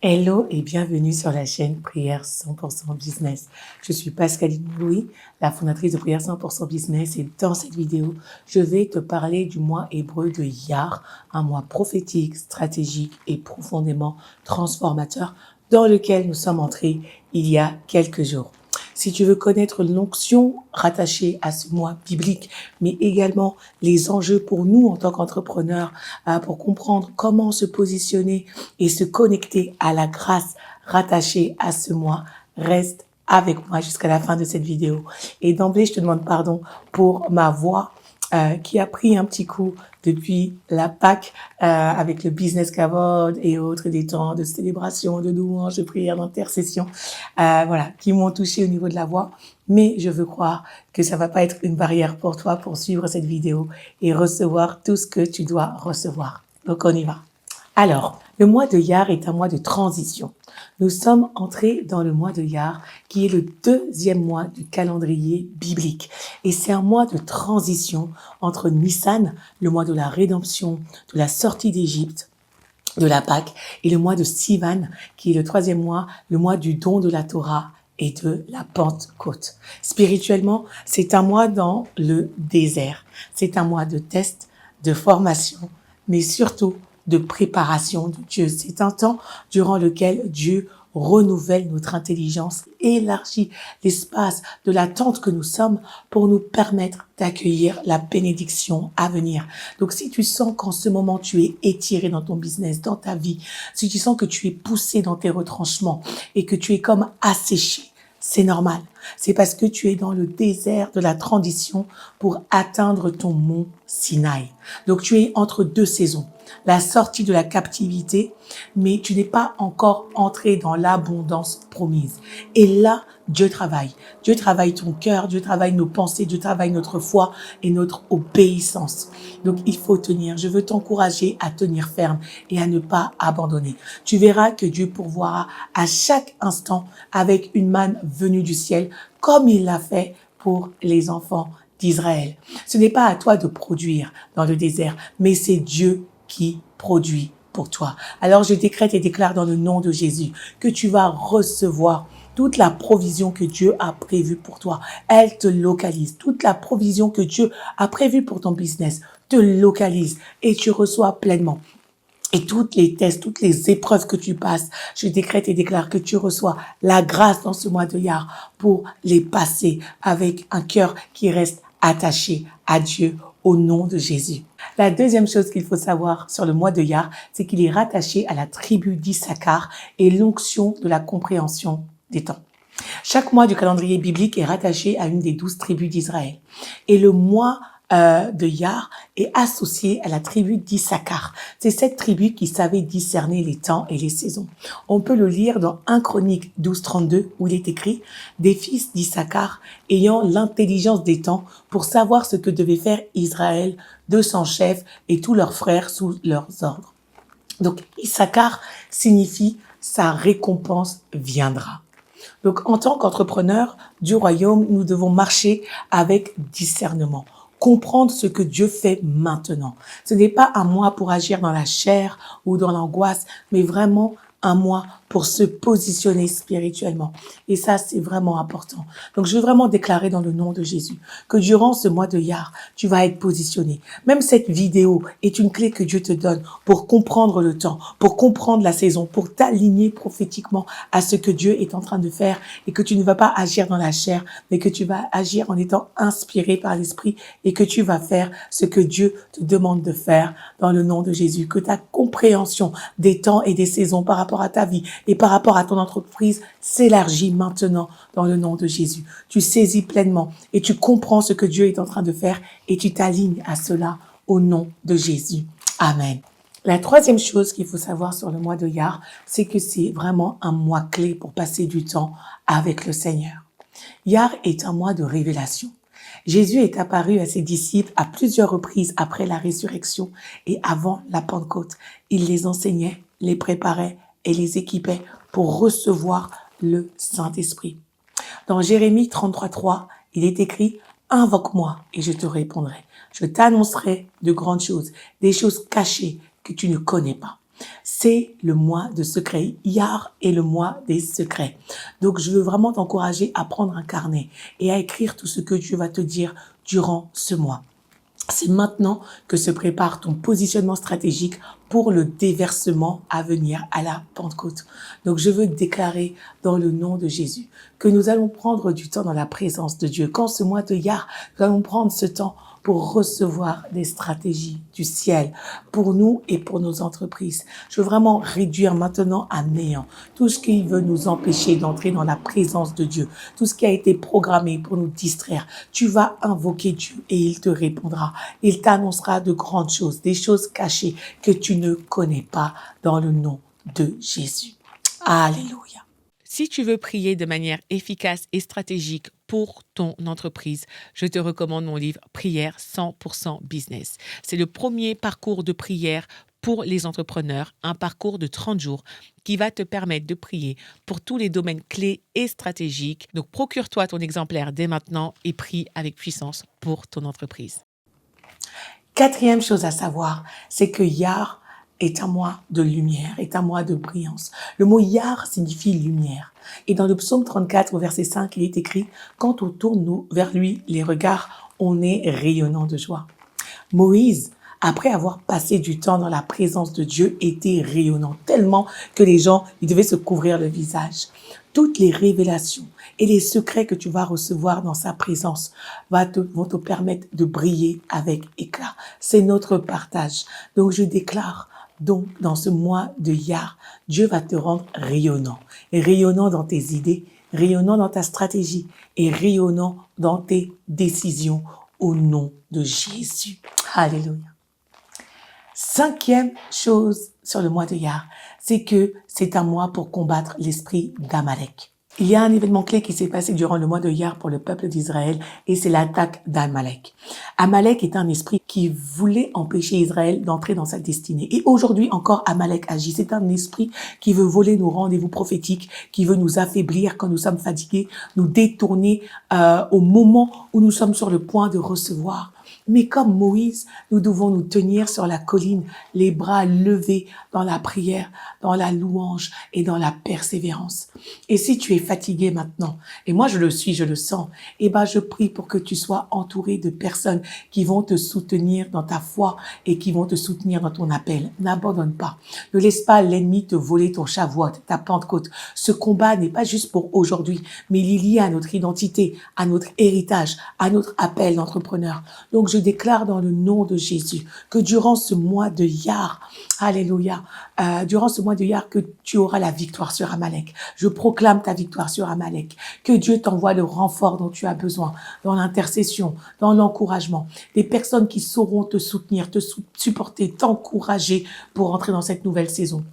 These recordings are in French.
Hello et bienvenue sur la chaîne Prière 100% Business. Je suis Pascaline Louis, la fondatrice de Prière 100% Business, et dans cette vidéo, je vais te parler du mois hébreu de Iyar, un mois prophétique, stratégique et profondément transformateur dans lequel nous sommes entrés il y a quelques jours. Si tu veux connaître l'onction rattachée à ce mois biblique, mais également les enjeux pour nous en tant qu'entrepreneurs, pour comprendre comment se positionner et se connecter à la grâce rattachée à ce mois, reste avec moi jusqu'à la fin de cette vidéo. Et d'emblée, je te demande pardon pour ma voix qui a pris un petit coup depuis la Pâques avec le business cavode et autres des temps de célébration, de louange, de prière, d'intercession, voilà, qui m'ont touché au niveau de la voix. Mais je veux croire que ça va pas être une barrière pour toi pour suivre cette vidéo et recevoir tout ce que tu dois recevoir. Donc on y va. Alors, le mois de Iyar est un mois de transition. Nous sommes entrés dans le mois de Iyar, qui est le deuxième mois du calendrier biblique. Et c'est un mois de transition entre Nissan, le mois de la rédemption, de la sortie d'Égypte, de la Pâque, et le mois de Sivan, qui est le troisième mois, le mois du don de la Torah et de la Pentecôte. Spirituellement, c'est un mois dans le désert. C'est un mois de test, de formation, mais surtout de préparation de Dieu. C'est un temps durant lequel Dieu renouvelle notre intelligence, élargit l'espace de l'attente que nous sommes pour nous permettre d'accueillir la bénédiction à venir. Donc, si tu sens qu'en ce moment, tu es étiré dans ton business, dans ta vie, si tu sens que tu es poussé dans tes retranchements et que tu es comme asséché, c'est normal. C'est parce que tu es dans le désert de la transition pour atteindre ton mont Sinaï. Donc, tu es entre deux saisons. La sortie de la captivité, mais tu n'es pas encore entré dans l'abondance promise. Et là, Dieu travaille. Dieu travaille ton cœur, Dieu travaille nos pensées, Dieu travaille notre foi et notre obéissance. Donc, il faut tenir. Je veux t'encourager à tenir ferme et à ne pas abandonner. Tu verras que Dieu pourvoira à chaque instant avec une manne venue du ciel, comme il l'a fait pour les enfants d'Israël. Ce n'est pas à toi de produire dans le désert, mais c'est Dieu qui produit pour toi. Alors je décrète et déclare dans le nom de Jésus que tu vas recevoir toute la provision que Dieu a prévue pour toi. Elle te localise. Toute la provision que Dieu a prévue pour ton business te localise et tu reçois pleinement. Et toutes les tests, toutes les épreuves que tu passes, je décrète et déclare que tu reçois la grâce dans ce mois de Iyar pour les passer avec un cœur qui reste attaché à Dieu au nom de Jésus. La deuxième chose qu'il faut savoir sur le mois de Iyar, c'est qu'il est rattaché à la tribu d'Issachar et l'onction de la compréhension des temps. Chaque mois du calendrier biblique est rattaché à une des 12 tribus d'Israël. Et le mois de Iyar est associé à la tribu d'Issachar. C'est cette tribu qui savait discerner les temps et les saisons. On peut le lire dans 1 Chronique 12:32 où il est écrit « Des fils d'Issachar ayant l'intelligence des temps pour savoir ce que devait faire Israël de son chef et tous leurs frères sous leurs ordres. » Donc Issachar signifie « sa récompense viendra ». Donc en tant qu'entrepreneur du royaume, nous devons marcher avec discernement. Comprendre ce que Dieu fait maintenant. Ce n'est pas un mois pour agir dans la chair ou dans l'angoisse, mais vraiment un mois pour se positionner spirituellement. Et ça, c'est vraiment important. Donc, je veux vraiment déclarer dans le nom de Jésus que durant ce mois de Iyar, tu vas être positionné. Même cette vidéo est une clé que Dieu te donne pour comprendre le temps, pour comprendre la saison, pour t'aligner prophétiquement à ce que Dieu est en train de faire et que tu ne vas pas agir dans la chair, mais que tu vas agir en étant inspiré par l'Esprit et que tu vas faire ce que Dieu te demande de faire dans le nom de Jésus. Que ta compréhension des temps et des saisons par rapport à ta vie et par rapport à ton entreprise s'élargit maintenant dans le nom de Jésus. Tu saisis pleinement et tu comprends ce que Dieu est en train de faire et tu t'alignes à cela au nom de Jésus. Amen. La troisième chose qu'il faut savoir sur le mois de Iyar, c'est que c'est vraiment un mois clé pour passer du temps avec le Seigneur. Iyar est un mois de révélation. Jésus est apparu à ses disciples à plusieurs reprises après la résurrection et avant la Pentecôte. Il les enseignait, les préparait et les équipait pour recevoir le Saint-Esprit. Dans Jérémie 33:3, il est écrit « Invoque-moi et je te répondrai. Je t'annoncerai de grandes choses, des choses cachées que tu ne connais pas. » C'est le mois de secret. Iyar est le mois des secrets. Donc, je veux vraiment t'encourager à prendre un carnet et à écrire tout ce que Dieu va te dire durant ce mois. C'est maintenant que se prépare ton positionnement stratégique pour le déversement à venir à la Pentecôte. Donc, je veux déclarer dans le nom de Jésus que nous allons prendre du temps dans la présence de Dieu. Quand ce mois de Iyar, nous allons prendre ce temps pour recevoir des stratégies du ciel pour nous et pour nos entreprises. Je veux vraiment réduire maintenant à néant tout ce qui veut nous empêcher d'entrer dans la présence de Dieu, tout ce qui a été programmé pour nous distraire. Tu vas invoquer Dieu et il te répondra. Il t'annoncera de grandes choses, des choses cachées que tu ne connais pas dans le nom de Jésus. Alléluia. Si tu veux prier de manière efficace et stratégique pour ton entreprise, je te recommande mon livre Prière 100% Business. C'est le premier parcours de prière pour les entrepreneurs, un parcours de 30 jours qui va te permettre de prier pour tous les domaines clés et stratégiques. Donc, procure-toi ton exemplaire dès maintenant et prie avec puissance pour ton entreprise. Quatrième chose à savoir, c'est que Iyar est un mois de lumière, est un mois de brillance. Le mot Iyar signifie lumière. Et dans le psaume 34, au verset 5, il est écrit « Quand on tourne vers lui les regards, on est rayonnant de joie ». Moïse, après avoir passé du temps dans la présence de Dieu, était rayonnant tellement que les gens, ils devaient se couvrir le visage. Toutes les révélations et les secrets que tu vas recevoir dans sa présence vont te permettre de briller avec éclat. C'est notre partage. Donc, je déclare, donc, dans ce mois de Iyar, Dieu va te rendre rayonnant. Et rayonnant dans tes idées, rayonnant dans ta stratégie et rayonnant dans tes décisions au nom de Jésus. Alléluia. Cinquième chose sur le mois de Iyar, c'est que c'est un mois pour combattre l'esprit d'Amalek. Il y a un événement clé qui s'est passé durant le mois de Iyar pour le peuple d'Israël et c'est l'attaque d'Amalek. Amalek est un esprit qui voulait empêcher Israël d'entrer dans sa destinée. Et aujourd'hui encore, Amalek agit. C'est un esprit qui veut voler nos rendez-vous prophétiques, qui veut nous affaiblir quand nous sommes fatigués, nous détourner au moment où nous sommes sur le point de recevoir. Mais comme Moïse, nous devons nous tenir sur la colline, les bras levés dans la prière, dans la louange et dans la persévérance. Et si tu es fatigué maintenant, et moi je le suis, je le sens, eh ben je prie pour que tu sois entouré de personnes qui vont te soutenir dans ta foi et qui vont te soutenir dans ton appel. N'abandonne pas. Ne laisse pas l'ennemi te voler ton Shavuot, ta Pentecôte. Ce combat n'est pas juste pour aujourd'hui, mais il est lié à notre identité, à notre héritage, à notre appel d'entrepreneur. Donc, je déclare dans le nom de Jésus que durant ce mois de Iyar, alléluia, durant ce mois de Iyar, que tu auras la victoire sur Amalek. Je proclame ta victoire sur Amalek. Que Dieu t'envoie le renfort dont tu as besoin, dans l'intercession, dans l'encouragement. Des personnes qui sauront te soutenir, te supporter, t'encourager pour entrer dans cette nouvelle saison.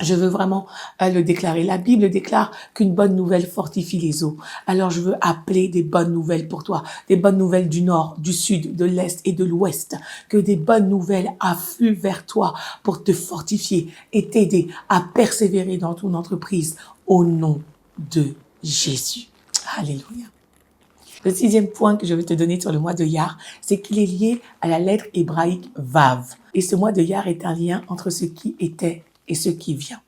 Je veux vraiment le déclarer. La Bible déclare qu'une bonne nouvelle fortifie les eaux. Alors je veux appeler des bonnes nouvelles pour toi, des bonnes nouvelles du nord, du sud, de l'est et de l'ouest. Que des bonnes nouvelles affluent vers toi pour te fortifier et t'aider à persévérer dans ton entreprise au nom de Jésus. Alléluia. Le sixième point que je veux te donner sur le mois de Iyar, c'est qu'il est lié à la lettre hébraïque Vav. Et ce mois de Iyar est un lien entre ce qui était et ce qui vient.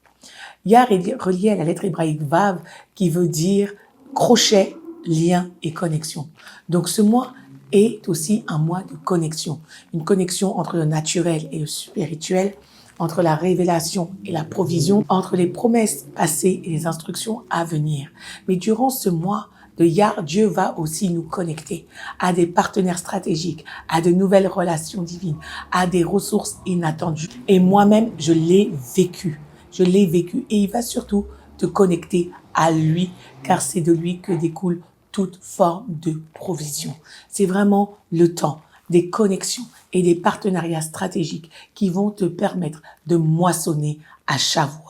Iyar est relié à la lettre hébraïque Vav qui veut dire crochet, lien et connexion. Donc ce mois est aussi un mois de connexion. Une connexion entre le naturel et le spirituel, entre la révélation et la provision, entre les promesses passées et les instructions à venir. Mais durant ce mois de Iyar, Dieu va aussi nous connecter à des partenaires stratégiques, à de nouvelles relations divines, à des ressources inattendues. Et moi-même, je l'ai vécu. Je l'ai vécu. Et il va surtout te connecter à lui, car c'est de lui que découle toute forme de provision. C'est vraiment le temps des connexions et des partenariats stratégiques qui vont te permettre de moissonner à Shavuot.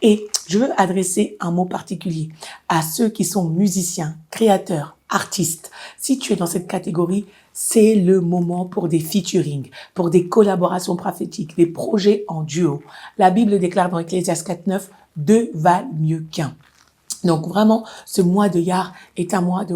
Et je veux adresser un mot particulier à ceux qui sont musiciens, créateurs, artistes. Si tu es dans cette catégorie, c'est le moment pour des featuring, pour des collaborations prophétiques, des projets en duo. La Bible déclare dans Ecclésiaste 4.9, 2 valent mieux qu'un. Donc vraiment, ce mois de Iyar est un mois de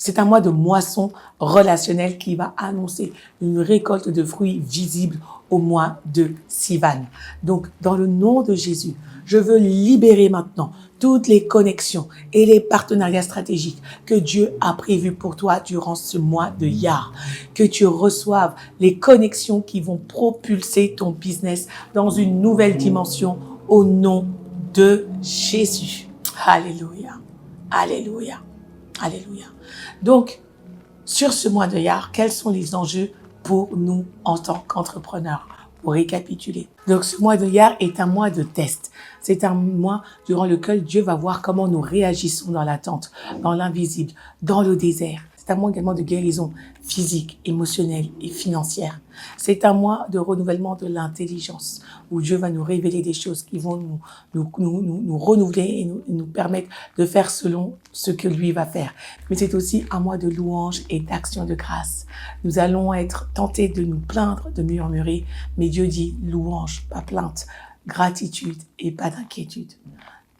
C'est un mois de moisson relationnelle qui va annoncer une récolte de fruits visibles au mois de Sivan. Donc, dans le nom de Jésus, je veux libérer maintenant toutes les connexions et les partenariats stratégiques que Dieu a prévus pour toi durant ce mois de Iyar. Que tu reçoives les connexions qui vont propulser ton business dans une nouvelle dimension au nom de Jésus. Alléluia. Alléluia. Alléluia. Donc, sur ce mois de Iyar, quels sont les enjeux pour nous en tant qu'entrepreneurs? Pour récapituler. Donc, ce mois de Iyar est un mois de test. C'est un mois durant lequel Dieu va voir comment nous réagissons dans l'attente, dans l'invisible, dans le désert. C'est un mois également de guérison physique, émotionnelle et financière. C'est un mois de renouvellement de l'intelligence, où Dieu va nous révéler des choses qui vont nous renouveler et nous permettre de faire selon ce que lui va faire. Mais c'est aussi un mois de louange et d'action de grâce. Nous allons être tentés de nous plaindre, de murmurer, mais Dieu dit louange, pas plainte, gratitude et pas d'inquiétude.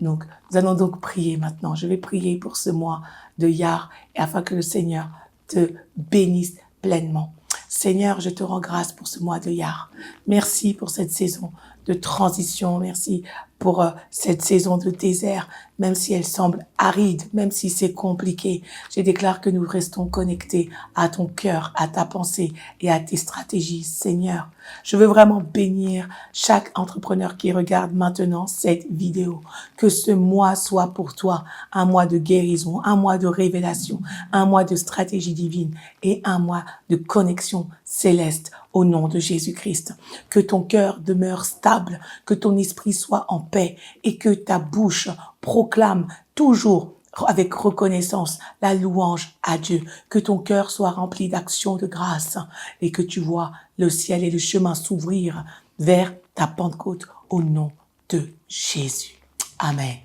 Donc, nous allons donc prier maintenant. Je vais prier pour ce mois de Iyar et afin que le Seigneur te bénisse pleinement. Seigneur, je te rends grâce pour ce mois de Iyar. Merci pour cette saison de transition. Merci pour cette saison de désert, même si elle semble aride, même si c'est compliqué. Je déclare que nous restons connectés à ton cœur, à ta pensée et à tes stratégies, Seigneur. Je veux vraiment bénir chaque entrepreneur qui regarde maintenant cette vidéo. Que ce mois soit pour toi un mois de guérison, un mois de révélation, un mois de stratégie divine et un mois de connexion céleste au nom de Jésus-Christ. Que ton cœur demeure stable, que ton esprit soit en paix et que ta bouche proclame toujours avec reconnaissance la louange à Dieu. Que ton cœur soit rempli d'actions de grâce et que tu vois le ciel et le chemin s'ouvrir vers ta Pentecôte au nom de Jésus. Amen.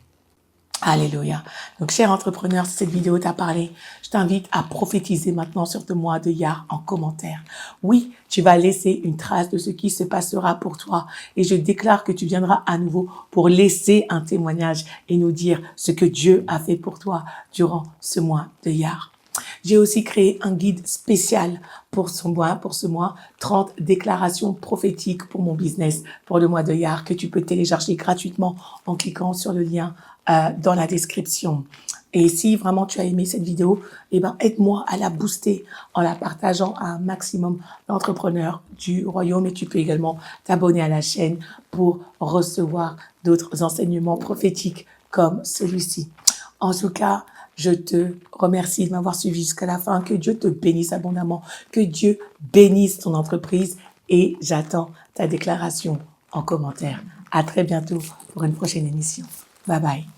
Alléluia. Donc, cher entrepreneur, si cette vidéo t'a parlé, je t'invite à prophétiser maintenant sur ce mois de Iyar en commentaire. Oui, tu vas laisser une trace de ce qui se passera pour toi et je déclare que tu viendras à nouveau pour laisser un témoignage et nous dire ce que Dieu a fait pour toi durant ce mois de Iyar. J'ai aussi créé un guide spécial pour ce mois, 30 déclarations prophétiques pour mon business pour le mois de Iyar que tu peux télécharger gratuitement en cliquant sur le lien dans la description. Et si vraiment tu as aimé cette vidéo, aide-moi à la booster en la partageant à un maximum d'entrepreneurs du royaume. Et tu peux également t'abonner à la chaîne pour recevoir d'autres enseignements prophétiques comme celui-ci. En tout cas, je te remercie de m'avoir suivi jusqu'à la fin. Que Dieu te bénisse abondamment. Que Dieu bénisse ton entreprise. Et j'attends ta déclaration en commentaire. À très bientôt pour une prochaine émission. Bye bye.